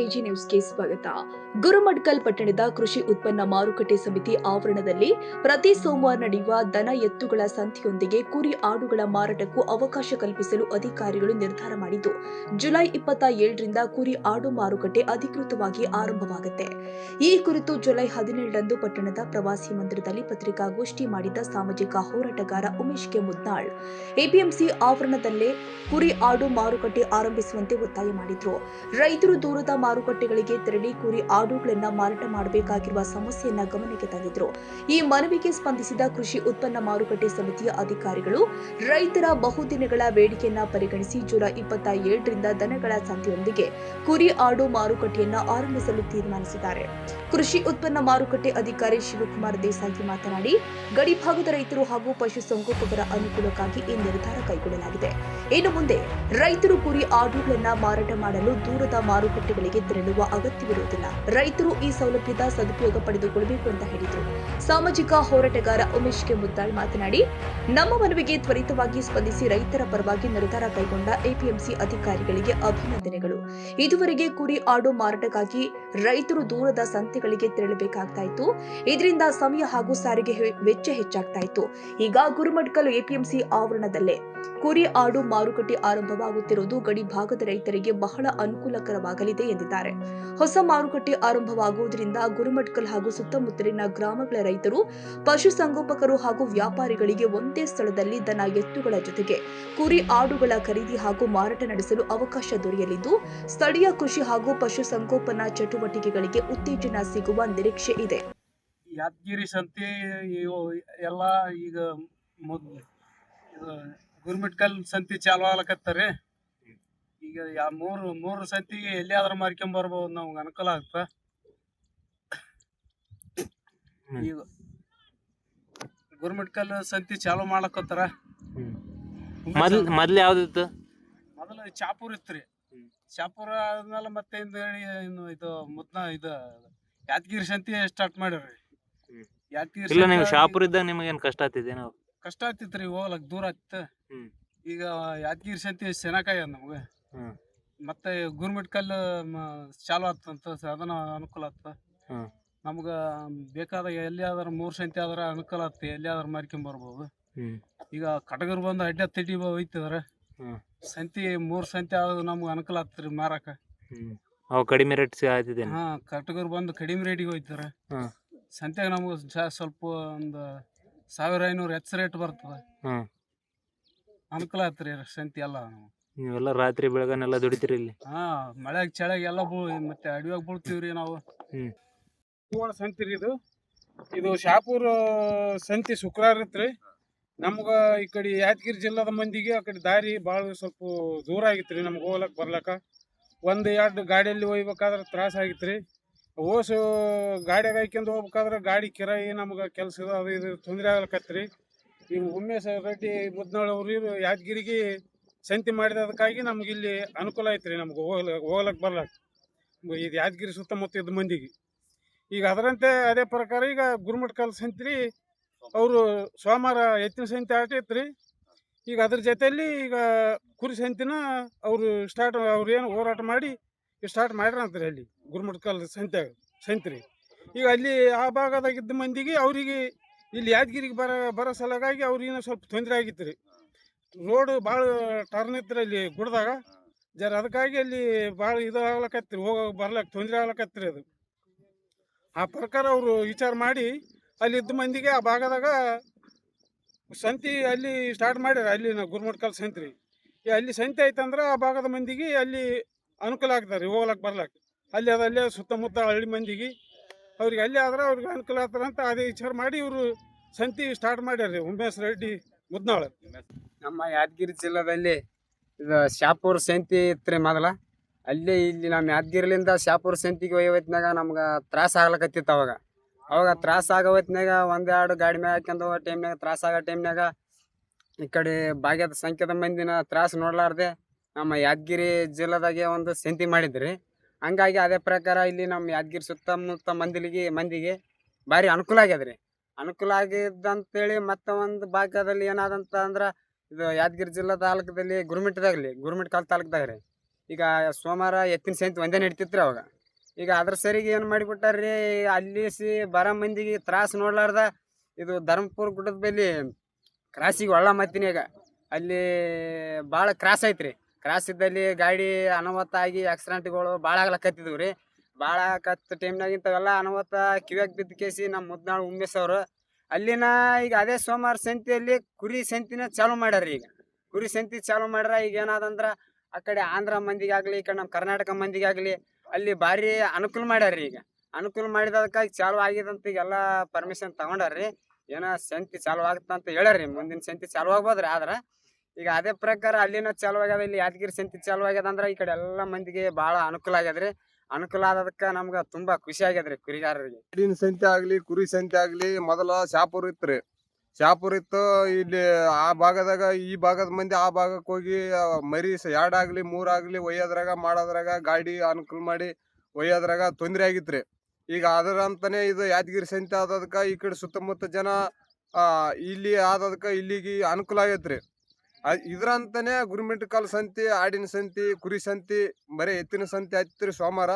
AG ನ್ಯೂಸ್ಗೆ ಸ್ವಾಗತ. ಗುರುಮಠಕಲ್ ಪಟ್ಟಣದ ಕೃಷಿ ಉತ್ಪನ್ನ ಮಾರುಕಟ್ಟೆ ಸಮಿತಿ ಆವರಣದಲ್ಲಿ ಪ್ರತಿ ಸೋಮವಾರ ನಡೆಯುವ ದನ ಎತ್ತುಗಳ ಸಂತೆಯೊಂದಿಗೆ ಕುರಿ ಆಡುಗಳ ಮಾರಾಟಕ್ಕೂ ಅವಕಾಶ ಕಲ್ಪಿಸಲು ಅಧಿಕಾರಿಗಳು ನಿರ್ಧಾರ ಮಾಡಿದ್ದು, ಜುಲೈ 27ರಿಂದ ಕುರಿ ಆಡು ಮಾರುಕಟ್ಟೆ ಅಧಿಕೃತವಾಗಿ ಆರಂಭವಾಗುತ್ತೆ. ಈ ಕುರಿತು ಜುಲೈ 17ರಂದು ಪಟ್ಟಣದ ಪ್ರವಾಸಿ ಮಂದಿರದಲ್ಲಿ ಪತ್ರಿಕಾಗೋಷ್ಠಿ ಮಾಡಿದ ಸಾಮಾಜಿಕ ಹೋರಾಟಗಾರ ಉಮೇಶ್ ಕೆ ಮುದ್ನಾಳ್ ಎಪಿಎಂಸಿ ಆವರಣದಲ್ಲೇ ಕುರಿ ಆಡು ಮಾರುಕಟ್ಟೆ ಆರಂಭಿಸುವಂತೆ ಒತ್ತಾಯ ಮಾಡಿದ್ರು. ರೈತರು ದೂರದ ಮಾರುಕಟ್ಟೆಗಳಿಗೆ ತೆರಳಿ ಕುರಿ ಆಡುಗಳನ್ನ ಮಾರಾಟ ಮಾಡಬೇಕಾಗಿರುವ ಸಮಸ್ಯೆಯನ್ನ ಗಮನಕ್ಕೆ ತಂದಿದ್ರು. ಈ ಮನವಿಗೆ ಸ್ಪಂದಿಸಿದ ಕೃಷಿ ಉತ್ಪನ್ನ ಮಾರುಕಟ್ಟೆ ಸಮಿತಿಯ ಅಧಿಕಾರಿಗಳು ರೈತರ ಬಹುದಿನಗಳ ಬೇಡಿಕೆಯನ್ನ ಪರಿಗಣಿಸಿ ಜುಲೈ 27ರಿಂದ ದನಗಳ ಸಂತೆಯೊಂದಿಗೆ ಕುರಿ ಆಡು ಮಾರುಕಟ್ಟೆಯನ್ನ ಆರಂಭಿಸಲು ತೀರ್ಮಾನಿಸಿದ್ದಾರೆ. ಕೃಷಿ ಉತ್ಪನ್ನ ಮಾರುಕಟ್ಟೆ ಅಧಿಕಾರಿ ಶಿವಕುಮಾರ್ ದೇಸಾಯಿ ಮಾತನಾಡಿ, ಗಡಿಭಾಗದ ರೈತರು ಹಾಗೂ ಪಶುಸಂಗೋಪಕರ ಅನುಕೂಲಕ್ಕಾಗಿ ಈ ನಿರ್ಧಾರ ಕೈಗೊಳ್ಳಲಾಗಿದೆ. ಇನ್ನು ಮುಂದೆ ರೈತರು ಕುರಿ ಆಡುಗಳನ್ನ ಮಾರಾಟ ಮಾಡಲು ದೂರದ ಮಾರುಕಟ್ಟೆಗಳಿಗೆ ತೆರಳುವ ಅಗತ್ಯವಿರುವುದಿಲ್ಲ. ರೈತರು ಈ ಸೌಲಭ್ಯದ ಸದುಪಯೋಗ ಪಡೆದುಕೊಳ್ಳಬೇಕು ಅಂತ ಹೇಳಿದರು. ಸಾಮಾಜಿಕ ಹೋರಾಟಗಾರ ಉಮೇಶ್ ಕೆ ಮುದ್ದಾಳ್ ಮಾತನಾಡಿ, ನಮ್ಮ ಮನವಿಗೆ ತ್ವರಿತವಾಗಿ ಸ್ಪಂದಿಸಿ ರೈತರ ಪರವಾಗಿ ನಿರ್ಧಾರ ಕೈಗೊಂಡ ಎಪಿಎಂಸಿ ಅಧಿಕಾರಿಗಳಿಗೆ ಅಭಿನಂದನೆಗಳು. ಇದುವರೆಗೆ ಕುರಿ ಆಡು ಮಾರಾಟಕ್ಕಾಗಿ ರೈತರು ದೂರದ ಸಂತೆಗಳಿಗೆ ತೆರಳಬೇಕಾಗ್ತಾ ಇತ್ತು. ಇದರಿಂದ ಸಮಯ ಹಾಗೂ ಸಾರಿಗೆ ವೆಚ್ಚ ಹೆಚ್ಚಾಗ್ತಾ ಇತ್ತು. ಈಗ ಗುರುಮಠಕಲ್ ಎಪಿಎಂಸಿ ಆವರಣದಲ್ಲೇ ಕುರಿ ಆಡು ಮಾರುಕಟ್ಟೆ ಆರಂಭವಾಗುತ್ತಿರುವುದು ಗಡಿ ಭಾಗದ ರೈತರಿಗೆ ಬಹಳ ಅನುಕೂಲಕರವಾಗಲಿದೆ ಎಂದಿದ್ದಾರೆ. ಹೊಸ ಮಾರುಕಟ್ಟೆ ಆರಂಭವಾಗುವುದರಿಂದ ಗುರುಮಠಕಲ್ ಹಾಗೂ ಸುತ್ತಮುತ್ತಲಿನ ಗ್ರಾಮಗಳ ರೈತರು, ಪಶುಸಂಗೋಪಕರು ಹಾಗೂ ವ್ಯಾಪಾರಿಗಳಿಗೆ ಒಂದೇ ಸ್ಥಳದಲ್ಲಿ ದನ ಎತ್ತುಗಳ ಜೊತೆಗೆ ಕುರಿ ಆಡುಗಳ ಖರೀದಿ ಹಾಗೂ ಮಾರಾಟ ನಡೆಸಲು ಅವಕಾಶ ದೊರೆಯಲಿದ್ದು, ಸ್ಥಳೀಯ ಕೃಷಿ ಹಾಗೂ ಪಶುಸಂಗೋಪನಾ ಚಟುವಟಿಕೆಗಳಿಗೆ ಉತ್ತೇಜನ ಸಿಗುವ ನಿರೀಕ್ಷೆ ಇದೆ. ಯಾದಗಿರಿ ಸಂತೆ ಎಲ್ಲ ಈಗ ಗುರುಮಠಕಲ್ ಸಂತಿ ಚಾಲು ಆಗ್ಲಕತ್ತಾರೆ. ಈಗ ಮೂರು ಸಂತಿಗೆ ಎಲ್ಲಿಯಾದ್ರೂ ಮಾರ್ಕೊಂಬರ್ಬೋದು, ನಮ್ಗೆ ಅನುಕೂಲ ಆಗ್ತ. ಈಗ ಗುರುಮಠಕಲ್ ಸಂತಿ ಚಾಲು ಮಾಡ್ಲಕತ್ತಾರ. ಮೊದ್ಲು ಯಾವ್ದಿತ್ತು? ಮೊದಲು ಚಾಪೂರ್ ಇತ್ರಿ. ಚಾಪೂರ್ ಆದ್ಮೇಲೆ ಮತ್ತೆ ಇದು ಯಾದಗಿರಿ ಸಂತಿ ಸ್ಟಾರ್ಟ್ ಮಾಡ್ಯಾರ್ರಿ. ಇಲ್ಲ, ನೀವು ಶಾಪುರ್ ಇದ್ದಾಗ ನಿಮಗೇನು ಕಷ್ಟ ಆಗ್ತಿದೆ? ನಾವು ಕಷ್ಟ ಆಗ್ತಿತ್ರಿ, ಹೋಗ್ಲಕ್ ದೂರ ಆಗ್ತ. ಈಗ ಯಾದಗಿರಿ ಸಂತಿ ಸೆನಕಾಯ ನಮ್ಗೆ. ಮತ್ತೆ ಗುರುಮಠಕಲ್ ಚಾಲು ಆಗ್ತಂತ, ಅದನ್ನ ಅನುಕೂಲ ಆಗ್ತ. ನಮ್ಗ ಬೇಕಾದ ಎಲ್ಲಿಯಾದ್ರೂ 3 ಸಂತಿ ಆದ್ರ ಅನುಕೂಲ ಆಗ್ತದೆ, ಎಲ್ಲಿಯಾದ್ರೂ ಮಾರ್ಕೊಂಬರ್ಬೋದು. ಈಗ ಕಟಗರ್ ಬಂದು ಅಡ್ಡ ತಿಡಿ ಹೋಯ್ತಿದಾರೆ ಸಂತಿ, 3 ಸಂತಿ ಆದ್ರೂ ನಮ್ಗೆ ಅನುಕೂಲ ಆಗ್ತದ್ರಿ ಮಾರಾಕ. ಕಡಿಮೆ ರೇಟ್ ಆಗ್ತಿದೆ. ಕಟಗರ್ ಬಂದು ಕಡಿಮೆ ರೇಟಿಗೆ ಹೋಯ್ತಾರೆ. ಸಂತ್ಯಾಗ ನಮ್ಗೆ ಸ್ವಲ್ಪ ಒಂದು 1500 ಹೆಚ್ಚು ರೇಟ್ ಬರ್ತದೆ. ಅನುಕೂಲ ಆಗ್ತರಿ ಸಂತಿ ಎಲ್ಲ. ನೀವೆಲ್ಲ ರಾತ್ರಿ ಬೆಳಗನೆಲ್ಲ ದುಡಿತೀರಿ ಇಲ್ಲಿ? ಮಳೆಯಾಗ ಚಳಿಯಾಗ ಎಲ್ಲ ಮತ್ತೆ ಅಡವಿಯಾಗ ಬೀಳ್ತೀವ್ರಿ ನಾವು. ಸಂತಿ ರೀ ಇದು ಶಾಪೂರ್ ಸಂತಿ ಶುಕ್ರವಾರ ಇತ್ರಿ. ನಮ್ಗ ಈ ಕಡೆ ಯಾದಗಿರಿ ಜಿಲ್ಲಾದ ಮಂದಿಗೆ ಆ ಕಡೆ ದಾರಿ ಭಾಳ ಸ್ವಲ್ಪ ದೂರ ಆಗಿತ್ರಿ. ನಮ್ಗೆ ಹೋಗ್ಲಕ್ ಬರ್ಲಕ್ಕ 1-2 ಗಾಡಿಯಲ್ಲಿ ಹೋಗ್ಬೇಕಾದ್ರೆ ತ್ರಾಸ ಆಗಿತ್ರಿ. ಓಸು ಗಾಡಿಯಾಗ ಹಾಕ್ಯಂದು ಹೋಗ್ಬೇಕಾದ್ರೆ ಗಾಡಿ ಕಿರಾಯಿ ನಮ್ಗೆ ಕೆಲಸದ ಅದು ಇದು ತೊಂದರೆ ಆಗ್ಲಕತ್ರಿ. ಈಗ ಉಮೇಶ್ ರೆಡ್ಡಿ ಮುದ್ನಾಳ್ ಅವ್ರು ಯಾದಗಿರಿಗೆ ಸಂತಿ ಮಾಡಿದದಕ್ಕಾಗಿ ನಮ್ಗೆ ಇಲ್ಲಿ ಅನುಕೂಲ ಐತ್ರಿ. ನಮ್ಗೆ ಹೋಗ್ಲಕ್ ಬರ್ಲಕ್ ಇದು ಯಾದಗಿರಿ ಸುತ್ತಮುತ್ತ ಇದ್ದ ಮಂದಿಗೆ. ಈಗ ಅದರಂತೆ ಅದೇ ಪ್ರಕಾರ ಈಗ ಗುರುಮಠಕಲ್ ಸಂತಿ ಅವರು ಸೋಮವಾರ ಎತ್ತಿನ ಸಂತಿ ಆಟೈತ್ರಿ. ಈಗ ಅದ್ರ ಜೊತೆಯಲ್ಲಿ ಈಗ ಕುರಿ ಸಂತಿನ ಅವರು ಅವ್ರು ಏನು ಹೋರಾಟ ಮಾಡಿ ಸ್ಟಾರ್ಟ್ ಮಾಡ್ರಂತ್ರಿ ಅಲ್ಲಿ ಗುರುಮಠಕಲ್ ಸಂತ್ರಿ. ಈಗ ಅಲ್ಲಿ ಆ ಭಾಗದಾಗಿದ್ದ ಮಂದಿಗೆ ಅವರಿಗೆ ಇಲ್ಲಿ ಯಾದಗಿರಿಗೆ ಬರೋ ಸಲುವಾಗಿ ಅವ್ರಿಗಿನ್ನ ಸ್ವಲ್ಪ ತೊಂದರೆ ಆಗಿತ್ತು ರೀ. ರೋಡ್ ಭಾಳ ಟರ್ನ್ ಇತ್ತು ಅಲ್ಲಿ ಗುಡ್ದಾಗ ಅದಕ್ಕಾಗಿ ಅಲ್ಲಿ ಭಾಳ ಇದು ಆಗ್ಲಕತ್ರಿ, ಬರ್ಲಕ್ಕೆ ತೊಂದರೆ ಆಗ್ಲಕತ್ರಿ. ಅದು ಆ ಪ್ರಕಾರ ಅವರು ವಿಚಾರ ಮಾಡಿ ಅಲ್ಲಿ ಇದ್ದ ಮಂದಿಗೆ ಆ ಭಾಗದಾಗ ಸಂತಿ ಅಲ್ಲಿ ಸ್ಟಾರ್ಟ್ ಮಾಡ್ಯಾರ. ಅಲ್ಲಿ ಗುರುಮಠಕಲ್ ಸಂತ್ರಿ ಅಲ್ಲಿ ಸಂತಿ ಐತಂದ್ರೆ ಆ ಭಾಗದ ಮಂದಿಗೆ ಅಲ್ಲಿ ಅನುಕೂಲ ಆಗ್ತಾರೆ ರೀ, ಹೋಗ್ಲಕ್ಕೆ ಬರ್ಲಕ್ಕೆ. ಅಲ್ಲೇ ಸುತ್ತಮುತ್ತ ಹಳ್ಳಿ ಮಂದಿಗೆ ಅವ್ರಿಗೆ ಅಲ್ಲಿ ಆದ್ರೆ ಅವ್ರಿಗೆ ಅನುಕೂಲ ಆಗ್ತಾರಂತ ಅದೇ ವಿಚಾರ ಮಾಡಿ ಇವರು ಸಂತಿ ಸ್ಟಾರ್ಟ್ ಮಾಡ್ಯಾರ. ಉಮೇಶ್ ರೆಡ್ಡಿ ಮುದ್ನಾಳ್. ನಮ್ಮ ಯಾದಗಿರಿ ಜಿಲ್ಲಾದಲ್ಲಿ ಇದು ಶಾಪೂರ್ ಸಂತಿ ಇತ್ತು ಮೊದಲ. ಅಲ್ಲಿ ಇಲ್ಲಿ ನಮ್ಮ ಯಾದಗಿರಿಲಿಂದ ಶಾಪೂರ್ ಸಂತಿಗೆ ಒಯ್ಯವತ್ನಾಗ ನಮ್ಗೆ ತ್ರಾಸ ಆಗ್ಲಕತ್ತಿತ್ತು. ಅವಾಗ ತ್ರಾಸ ಆಗೋ ಹೊತ್ನಾಗ 1-2 ಗಾಡಿ ಮ್ಯಾಗ ಹಾಕ್ಯಂದು ಹೋಗೋ ಟೈಮ್ನಾಗ, ತ್ರಾಸ ಆಗೋ ಟೈಮ್ನಾಗ ಈ ಕಡೆ ಭಾಗ್ಯದ ಸಂಖ್ಯೆದ ಮಂದಿನ ತ್ರಾಸ ನೋಡ್ಲಾರ್ದೆ ನಮ್ಮ ಯಾದಗಿರಿ ಜಿಲ್ಲಾದಾಗೆ ಒಂದು ಸಂತಿ ಮಾಡಿದ್ರಿ. ಹಂಗಾಗಿ ಅದೇ ಪ್ರಕಾರ ಇಲ್ಲಿ ನಮ್ಮ ಯಾದಗಿರಿ ಸುತ್ತಮುತ್ತ ಮಂದಿಗೆ ಭಾರಿ ಅನುಕೂಲ ಆಗ್ಯದ್ರಿ. ಅನುಕೂಲ ಆಗಿದ್ದಂತೇಳಿ ಮತ್ತೆ ಒಂದು ಭಾಗದಲ್ಲಿ ಏನಾದಂತ ಅಂದ್ರೆ ಇದು ಯಾದಗಿರಿ ಜಿಲ್ಲಾ ತಾಲೂಕದಲ್ಲಿ ಗುರುಮಠಕಲ್ ತಾಲೂಕದಾಗ ರೀ ಈಗ ಸೋಮವಾರ ಎತ್ತಿನ ಸಂತಿ ಒಂದೇ ನಡೀತಿತ್ತು ಅವಾಗ. ಈಗ ಅದ್ರ ಸರಿಗೆ ಏನು ಮಾಡಿಬಿಟ್ಟಾರ್ರಿ, ಅಲ್ಲಿ ಬರೋ ಮಂದಿಗೆ ತ್ರಾಸು ನೋಡ್ಲಾರ್ದ ಇದು ಧರ್ಮಪುರ ಗುಡ್ಡದ ಬಳಿ ಕ್ರಾಸಿಗೆ ಒಳ್ಳ ಮತ್ತಿನಾಗ ಅಲ್ಲಿ ಭಾಳ ಕ್ರಾಸ್ ಐತ್ರಿ. ಕ್ರಾಸ್ ಇದ್ದಲ್ಲಿ ಗಾಡಿ ಅನಾಹುತ ಆಗಿ ಆಕ್ಸಿಡೆಂಟ್ಗಳು ಭಾಳ ಆಗ್ಲಕತ್ತಿದ್ವು ರೀ. ಭಾಳ ಕತ್ತ ಟೈಮ್ನಾಗ ಇಂಥವೆಲ್ಲ ಅನಾಹುತ ಕಿವ್ಯಾಗ ಬಿದ್ದ ಕೇಸಿ ನಮ್ಮ ಮುದ್ನಾಳು ಉಮೇಶ್ ಅವರು ಅಲ್ಲಿನ ಈಗ ಅದೇ ಸೋಮವಾರ ಸಂತಿಯಲ್ಲಿ ಕುರಿ ಸಂತಿನ ಚಾಲು ಮಾಡ್ಯಾರ. ಈಗ ಕುರಿ ಸಂತಿ ಚಾಲು ಮಾಡ್ಯಾರ. ಈಗ ಏನಾದಂದ್ರೆ ಆ ಕಡೆ ಆಂಧ್ರ ಮಂದಿಗಾಗಲಿ, ಈ ಕಡೆ ನಮ್ಮ ಕರ್ನಾಟಕ ಮಂದಿಗಾಗಲಿ ಅಲ್ಲಿ ಭಾರಿ ಅನುಕೂಲ ಮಾಡ್ಯಾರ. ಈಗ ಅನುಕೂಲ ಮಾಡಿದಕ್ಕಾಗಿ ಚಾಲು ಆಗಿದಂತ ಈಗೆಲ್ಲ ಪರ್ಮಿಷನ್ ತಗೊಂಡಾರ್ರಿ. ಏನೋ ಸಂತಿ ಚಾಲು ಆಗುತ್ತಂತ ಹೇಳ್ಯಾರ್ರಿ, ಮುಂದಿನ ಸಂತಿ ಚಾಲು ಆಗ್ಬೋದ್ರಿ. ಆದ್ರೆ ಈಗ ಅದೇ ಪ್ರಕಾರ ಅಲ್ಲಿನ ಚಾಲು ಆಗ್ಯದ, ಇಲ್ಲಿ ಯಾದಗಿರಿ ಸಂತಿ ಚಾಲು ಆಗ್ಯದ ಅಂದ್ರೆ ಈ ಕಡೆ ಎಲ್ಲ ಮಂದಿಗೆ ಭಾಳ ಅನುಕೂಲ ಆಗ್ಯದ್ರಿ. ಅನುಕೂಲ ಆದದಕ್ಕೆ ನಮ್ಗೆ ತುಂಬಾ ಖುಷಿ ಆಗ್ಯದ್ರಿ ಕುರಿಗಾರರಿಗೆ. ಆಡಿನ ಸಂತೆ ಆಗ್ಲಿ ಕುರಿ ಸಂತೆ ಆಗ್ಲಿ ಮೊದಲ ಶಾಪುರ್ ಇತ್ರಿ. ಶಾಪುರ್ ಇತ್ತು. ಇಲ್ಲಿ ಆ ಭಾಗದಾಗ ಈ ಭಾಗದ ಮಂದಿ ಆ ಭಾಗಕ್ಕೆ ಹೋಗಿ ಮರಿ 2 ಆಗ್ಲಿ 3 ಆಗ್ಲಿ ಒಯ್ಯೋದ್ರಾಗ ಮಾಡೋದ್ರಾಗ ಗಾಡಿ ಅನುಕೂಲ ಮಾಡಿ ಒಯ್ಯೋದ್ರಾಗ ತೊಂದರೆ ಆಗಿತ್ರಿ. ಈಗ ಅದರಂತಾನೆ ಇದು ಯಾದಗಿರಿ ಸಂತೆ ಆದದಕ್ಕೆ ಈ ಕಡೆ ಸುತ್ತಮುತ್ತ ಜನ ಇಲ್ಲಿ ಆದದಕ್ಕೆ ಇಲ್ಲಿಗೆ ಅನುಕೂಲ ಆಗೈತ್ರಿ. ಇದ್ರಂತಾನೆ ಗುರುಮಿಟ್ಕಲ್ ಸಂತಿ, ಆಡಿನ ಸಂತಿ, ಕುರಿ ಸಂತಿ, ಬರೀ ಎತ್ತಿನ ಸಂತಿ ಹತ್ತಿರಿ ಸೋಮವಾರ.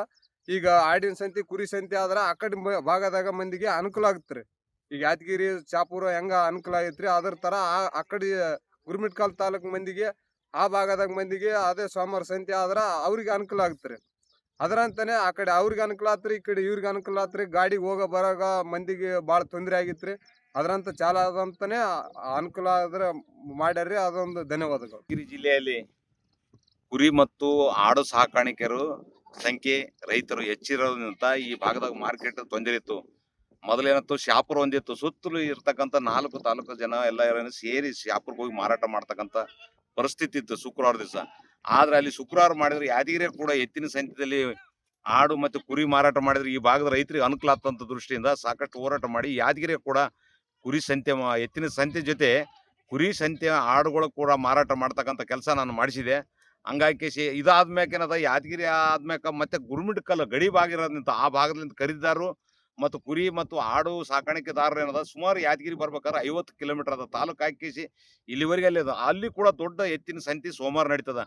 ಈಗ ಆಡಿನ ಸಂತಿ ಕುರಿ ಸಂತಿ ಆದ್ರೆ ಆ ಕಡೆ ಭಾಗದಾಗ ಮಂದಿಗೆ ಅನುಕೂಲ ಆಗತ್ರಿ. ಈಗ ಯಾದಗಿರಿ ಶಾಪುರ ಹೆಂಗ ಅನುಕೂಲ ಆಗೈತ್ರಿ ಅದ್ರ ತರ ಆ ಕಡೆ ಗುರುಮಿಟ್ಕಲ್ ತಾಲೂಕ್ ಮಂದಿಗೆ ಆ ಭಾಗದಾಗ ಮಂದಿಗೆ ಅದೇ ಸೋಮವಾರ ಸಂತಿ ಆದ್ರ ಅವ್ರಿಗೆ ಅನುಕೂಲ ಆಗತ್ರಿ. ಅದರಂತಾನೆ ಆ ಕಡೆ ಅವ್ರಿಗೆ ಅನುಕೂಲ ಆತ್ರಿ, ಈ ಕಡೆ ಇವ್ರಿಗೆ ಅನುಕೂಲ ಆತ್ರಿ. ಗಾಡಿ ಹೋಗೋ ಬರಾಗ ಮಂದಿಗೆ ಭಾಳ ತೊಂದರೆ ಆಗಿತ್ರಿ. ಅದರಂತ ಚಾಲ ಆದಂತಾನೆ ಅನುಕೂಲ ಆದ್ರೆ ಮಾಡ್ಯಾರ್ರಿ. ಅದೊಂದು ಧನ್ಯವಾದಗಳು. ಯಾದಗಿರಿ ಜಿಲ್ಲೆಯಲ್ಲಿ ಕುರಿ ಮತ್ತು ಆಡು ಸಾಕಾಣಿಕೆರು ಸಂಖ್ಯೆ ರೈತರು ಹೆಚ್ಚಿರೋದ್ರಿಂದ ಈ ಭಾಗದಾಗ ಮಾರ್ಕೆಟ್ ತೊಂದರೆ ಇತ್ತು. ಮೊದಲೇನತ್ತು ಶಾಪುರ ಒಂದಿತ್ತು, ಸುತ್ತಲೂ ಇರ್ತಕ್ಕಂಥ 4 ತಾಲೂಕು ಜನ ಎಲ್ಲ ಸೇರಿ ಶಾಪುರ್ಗೆ ಹೋಗಿ ಮಾರಾಟ ಮಾಡ್ತಕ್ಕಂಥ ಪರಿಸ್ಥಿತಿ ಇತ್ತು ಶುಕ್ರವಾರ ದಿವಸ. ಆದ್ರೆ ಅಲ್ಲಿ ಶುಕ್ರವಾರ ಮಾಡಿದ್ರೆ ಯಾದಗಿರಿ ಕೂಡ ಎತ್ತಿನ ಸಂತೆಯಲ್ಲಿ ಆಡು ಮತ್ತು ಕುರಿ ಮಾರಾಟ ಮಾಡಿದ್ರೆ ಈ ಭಾಗದ ರೈತರಿಗೆ ಅನುಕೂಲ ಆಗ್ತಂತ ದೃಷ್ಟಿಯಿಂದ ಸಾಕಷ್ಟು ಹೋರಾಟ ಮಾಡಿ ಯಾದಗಿರಿ ಕೂಡ ಕುರಿ ಸಂತೆ, ಎತ್ತಿನ ಸಂತೆ ಜೊತೆ ಕುರಿ ಸಂತೆ ಆಡುಗಳು ಕೂಡ ಮಾರಾಟ ಮಾಡ್ತಕ್ಕಂಥ ಕೆಲಸ ನಾನು ಮಾಡಿಸಿದೆ. ಹಂಗಾಗಿ ಇದಾದ್ಮೇಲೆ ಏನದ ಯಾದಗಿರಿ ಆದ್ಮೇಲೆ ಮತ್ತೆ ಗುರುಮಿಟ್ಕಲ್ ಗಡಿ ಭಾಗ ಇರೋದ್ರಿಂದ ಆ ಭಾಗದಿಂದ ಖರೀದಿದಾರರು ಮತ್ತು ಕುರಿ ಮತ್ತು ಆಡು ಸಾಕಾಣಿಕೆದಾರರು ಏನದ ಸುಮಾರು ಯಾದಗಿರಿ ಬರ್ಬೇಕಾದ್ರೆ 50 ಕಿಲೋಮೀಟರ್ ಅದ ತಾಲೂಕು ಹಾಕಿಸಿ ಇಲ್ಲಿವರೆಗೆ ಅಲ್ಲಿ ಕೂಡ ದೊಡ್ಡ ಎತ್ತಿನ ಸಂತಿ ಸೋಮವಾರ ನಡೀತದ.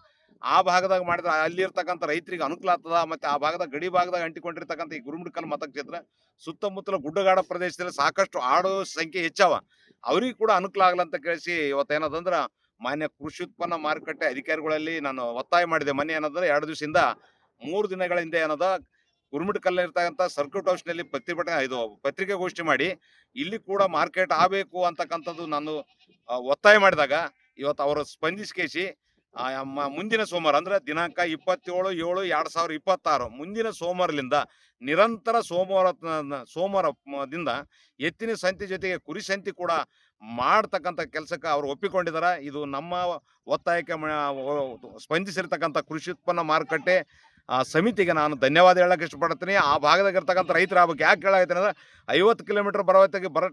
ಆ ಭಾಗದಾಗ ಮಾಡಿದ್ರೆ ಅಲ್ಲಿ ಇರ್ತಕ್ಕಂಥ ರೈತರಿಗೆ ಅನುಕೂಲ ಆಗ್ತದ. ಮತ್ತೆ ಆ ಭಾಗದ ಗಡಿ ಭಾಗದಾಗ ಅಂಟಿಕೊಂಡಿರ್ತಕ್ಕಂಥ ಈ ಗುರುಮಿಟ್ಕಲ್ ಮತಕ್ಷೇತ್ರ ಸುತ್ತಮುತ್ತಲ ಗುಡ್ಡಗಾಡ ಪ್ರದೇಶದಲ್ಲಿ ಸಾಕಷ್ಟು ಆಡು ಸಂಖ್ಯೆ ಹೆಚ್ಚವ, ಅವ್ರಿಗೆ ಕೂಡ ಅನುಕೂಲ ಆಗಲಂತ ಕೇಳಿಸಿ ಇವತ್ತೇನದಂದ್ರೆ ಮಾನ್ಯ ಕೃಷಿ ಉತ್ಪನ್ನ ಮಾರುಕಟ್ಟೆ ಅಧಿಕಾರಿಗಳಲ್ಲಿ ನಾನು ಒತ್ತಾಯ ಮಾಡಿದೆ. ಮೊನ್ನೆ ಏನಂದ್ರೆ 2 ದಿವಸದಿಂದ 3 ದಿನಗಳ ಹಿಂದೆ ಏನದ ಗುರುಮಿಟ್ಕಲ್ ಇರ್ತಕ್ಕಂಥ ಸರ್ಕ್ಯೂಟ್ ಹೌಸ್ ನಲ್ಲಿ ಪತ್ರಿಕಾಗೋಷ್ಠಿ ಮಾಡಿ ಇಲ್ಲಿ ಕೂಡ ಮಾರ್ಕೆಟ್ ಆಗಬೇಕು ಅಂತಕ್ಕಂಥದ್ದು ನಾನು ಒತ್ತಾಯ ಮಾಡಿದಾಗ ಇವತ್ತು ಅವರು ಸ್ಪಂದಿಸಿ ಮುಂದಿನ ಸೋಮವಾರ ಅಂದ್ರೆ ದಿನಾಂಕ 27/7/2026 ಮುಂದಿನ ಸೋಮವಾರದಿಂದ ನಿರಂತರ ಸೋಮವಾರದಿಂದ ಎತ್ತಿನ ಸಂತಿ ಜೊತೆಗೆ ಕುರಿ ಸಂತಿ ಕೂಡ ಮಾಡ್ತಕ್ಕಂಥ ಕೆಲಸಕ್ಕೆ ಅವರು ಒಪ್ಪಿಕೊಂಡಿದ್ದಾರೆ. ಇದು ನಮ್ಮ ಒತ್ತಾಯಕ್ಕೆ ಸ್ಪಂದಿಸಿರ್ತಕ್ಕಂಥ ಕೃಷಿ ಉತ್ಪನ್ನ ಮಾರುಕಟ್ಟೆ ಸಮಿತಿಗೆ ನಾನು ಧನ್ಯವಾದ ಹೇಳಕ್ಕೆ ಇಷ್ಟಪಡ್ತೀನಿ. ಆ ಭಾಗದಾಗ ಇರ್ತಕ್ಕಂಥ ರೈತರ ಹಬ್ಬಕ್ಕೆ ಯಾಕೆ ಹೇಳಾಯ್ತೀನಿ ಅಂದ್ರೆ 50 ಕಿಲೋಮೀಟರ್ ಬರೋ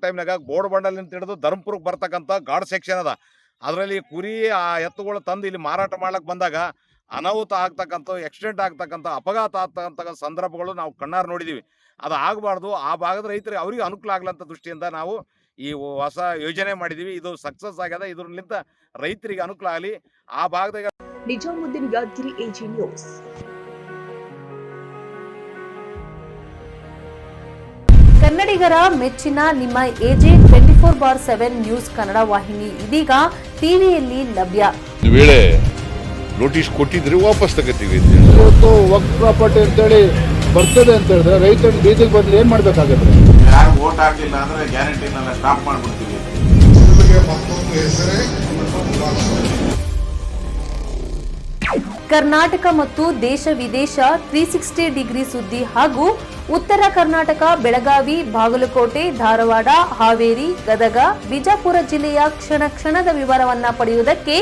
ಟೈಮ್ನಾಗ ಬೋರ್ಡ್ ಹಿಡಿದು ಧರ್ಮಪುರಕ್ಕೆ ಬರ್ತಕ್ಕಂಥ ಗಾಡ್ ಸೆಕ್ಷನ್ ಅದ. ಅದರಲ್ಲಿ ಕುರಿ ಎತ್ತುಗಳು ತಂದು ಇಲ್ಲಿ ಮಾರಾಟ ಮಾಡ್ಲಿಕ್ಕೆ ಬಂದಾಗ ಅನಾಹುತ ಆಗ್ತಕ್ಕಂಥ, ಆಕ್ಸಿಡೆಂಟ್ ಆಗ್ತಕ್ಕಂಥ, ಅಪಘಾತ ಆಗ್ತಕ್ಕಂಥ ಸಂದರ್ಭಗಳು ನಾವು ಕಣ್ಣಾರು ನೋಡಿದೀವಿ. ಅದು ಆಗಬಾರ್ದು. ಆ ಭಾಗದ ರೈತರಿಗೆ ಅವ್ರಿಗೆ ಅನುಕೂಲ ಆಗ್ಲಂತ ದೃಷ್ಟಿಯಿಂದ ನಾವು ಈ ಹೊಸ ಯೋಜನೆ ಮಾಡಿದೀವಿ. ಇದು ಸಕ್ಸಸ್ ಆಗ್ಯದ. ಇದರಿಂದ ರೈತರಿಗೆ ಅನುಕೂಲ ಆಗಲಿ. ಆ ಭಾಗದಾಗ ನಿಜಾಮುದ್ದೀನ್, ಯಾದಗಿರಿ, ಎಜಿ ನ್ಯೂಸ್. ಕನ್ನಡಿಗರ ಮೆಚ್ಚಿನ ನಿಮ್ಮ ಎಜೆ 24/7 ನ್ಯೂಸ್ ಕನ್ನಡ ವಾಹಿನಿ ಇದೀಗ ಟಿವಿಯಲ್ಲಿ ಲಭ್ಯ. ವೇಳೆ ನೋಟಿಸ್ ಕೊಟ್ಟಿದ್ರೆ ವಾಪಸ್ ತಗೋತೀವಿ. ಇವತ್ತು ವಕ್ಫ್ ಪ್ರಾಪರ್ಟಿ ಅಂತೇಳಿ ಬರ್ತದೆ ಅಂತ ಹೇಳಿದ್ರೆ ರೈತರು ಬೀದಿಗೆ ಬಂದ್ರೆ ಏನ್ ಮಾಡ್ಬೇಕಾಗತ್ತೆ? ಯಾರು ವೋಟ್ ಹಾಕಲಿಲ್ಲ ಅಂದ್ರೆ ಗ್ಯಾರಂಟಿನೆಲ್ಲ ಸ್ಟಾಪ್ ಮಾಡ್ಬಿಡ್ತೀವಿ. ಕರ್ನಾಟಕ ಮತ್ತು ದೇಶ ವಿದೇಶ 360 ಡಿಗ್ರಿ ಸುದ್ದಿ ಹಾಗೂ ಉತ್ತರ ಕರ್ನಾಟಕ, ಬೆಳಗಾವಿ, ಬಾಗಲಕೋಟೆ, ಧಾರವಾಡ, ಹಾವೇರಿ, ಗದಗ, ಬಿಜಾಪುರ ಜಿಲ್ಲೆಯ ಕ್ಷಣ ಕ್ಷಣದ ವಿವರವನ್ನ ಪಡೆಯುವುದಕ್ಕೆ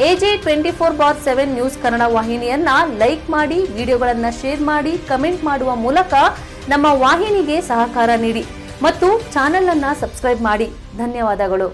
ಎಜೆ 24/7 ನ್ಯೂಸ್ ಕನ್ನಡ ವಾಹಿನಿಯನ್ನ ಲೈಕ್ ಮಾಡಿ, ವಿಡಿಯೋಗಳನ್ನ ಶೇರ್ ಮಾಡಿ, ಕಮೆಂಟ್ ಮಾಡುವ ಮೂಲಕ ನಮ್ಮ ವಾಹಿನಿಗೆ ಸಹಕಾರ ನೀಡಿ ಮತ್ತು ಚಾನೆಲ್ ಅನ್ನ ಸಬ್ಸ್ಕ್ರೈಬ್ ಮಾಡಿ. ಧನ್ಯವಾದಗಳು.